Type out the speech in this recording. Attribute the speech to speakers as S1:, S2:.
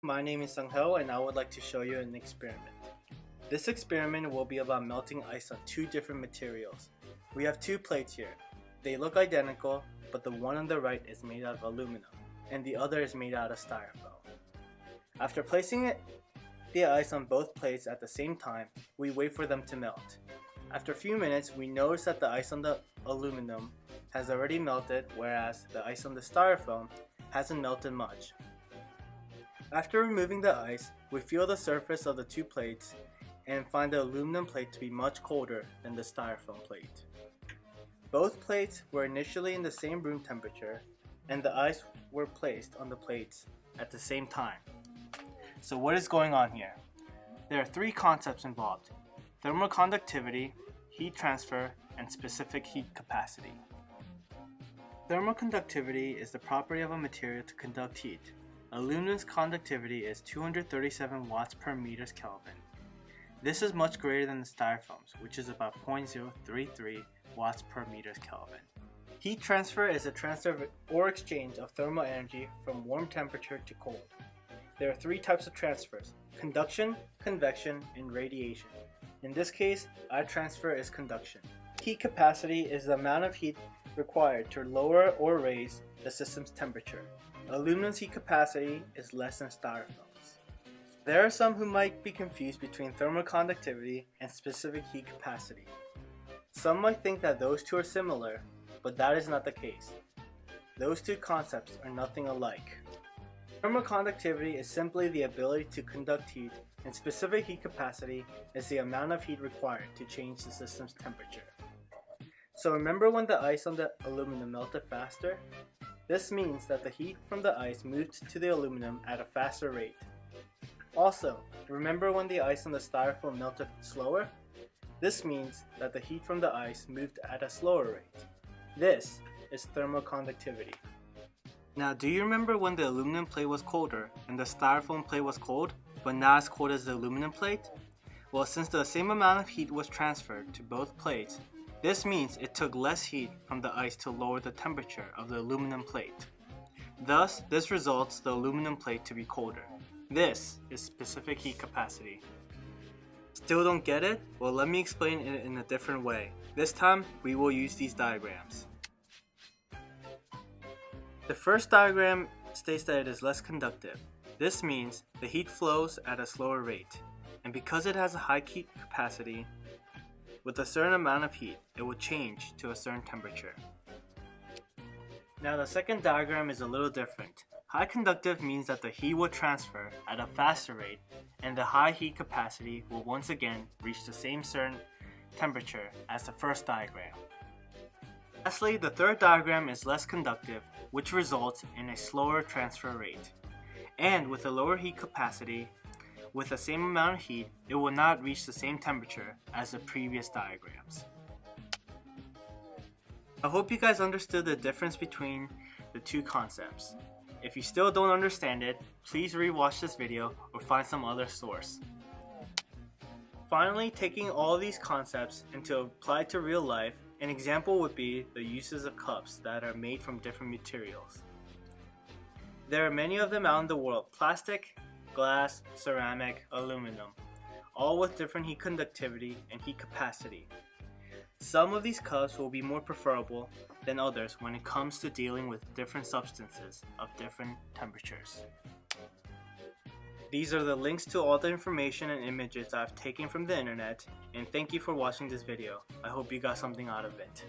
S1: My name is Sungho and I would like to show you an experiment. This experiment will be about melting ice on two different materials. We have two plates here. They look identical, but the one on the right is made out of aluminum and the other is made out of styrofoam. After placing the ice on both plates at the same time, we wait for them to melt. After a few minutes, we notice that the ice on the aluminum has already melted, whereas the ice on the styrofoam hasn't melted much. After removing the ice, we feel the surface of the two plates and find the aluminum plate to be much colder than the styrofoam plate. Both plates were initially in the same room temperature, and the ice were placed on the plates at the same time. So what is going on here? There are three concepts involved: thermal conductivity, heat transfer, and specific heat capacity. Thermal conductivity is the property of a material to conduct heat. Aluminum's conductivity is 237 watts per meters Kelvin. This is much greater than the styrofoam's, which is about 0.033 watts per meters Kelvin. Heat transfer is a transfer or exchange of thermal energy from warm temperature to cold. There are three types of transfers: conduction, convection, and radiation. In this case, our transfer is conduction. Heat capacity is the amount of heat required to lower or raise the system's temperature. Aluminum's heat capacity is less than styrofoam's. There are some who might be confused between thermal conductivity and specific heat capacity. Some might think that those two are similar, but that is not the case. Those two concepts are nothing alike. Thermal conductivity is simply the ability to conduct heat, and specific heat capacity is the amount of heat required to change the system's temperature. So remember when the ice on the aluminum melted faster? This means that the heat from the ice moved to the aluminum at a faster rate. Also, remember when the ice on the styrofoam melted slower? This means that the heat from the ice moved at a slower rate. This is thermal conductivity. Now, do you remember when the aluminum plate was colder and the styrofoam plate was cold, but not as cold as the aluminum plate? Well, since the same amount of heat was transferred to both plates, this means it took less heat from the ice to lower the temperature of the aluminum plate. Thus, this results the aluminum plate to be colder. This is specific heat capacity. Still don't get it? Well, let me explain it in a different way. This time, we will use these diagrams. The first diagram states that it is less conductive. This means the heat flows at a slower rate, and because it has a high heat capacity, with a certain amount of heat, it will change to a certain temperature. Now the second diagram is a little different. High conductive means that the heat will transfer at a faster rate, and the high heat capacity will once again reach the same certain temperature as the first diagram. Lastly, the third diagram is less conductive, which results in a slower transfer rate. And with a lower heat capacity, with the same amount of heat, it will not reach the same temperature as the previous diagrams. I hope you guys understood the difference between the two concepts. If you still don't understand it, please rewatch this video or find some other source. Finally, taking all these concepts and to apply to real life, an example would be the uses of cups that are made from different materials. There are many of them out in the world: plastic, glass, ceramic, aluminum, all with different heat conductivity and heat capacity. Some of these cups will be more preferable than others when it comes to dealing with different substances of different temperatures. These are the links to all the information and images I've taken from the internet, and thank you for watching this video. I hope you got something out of it.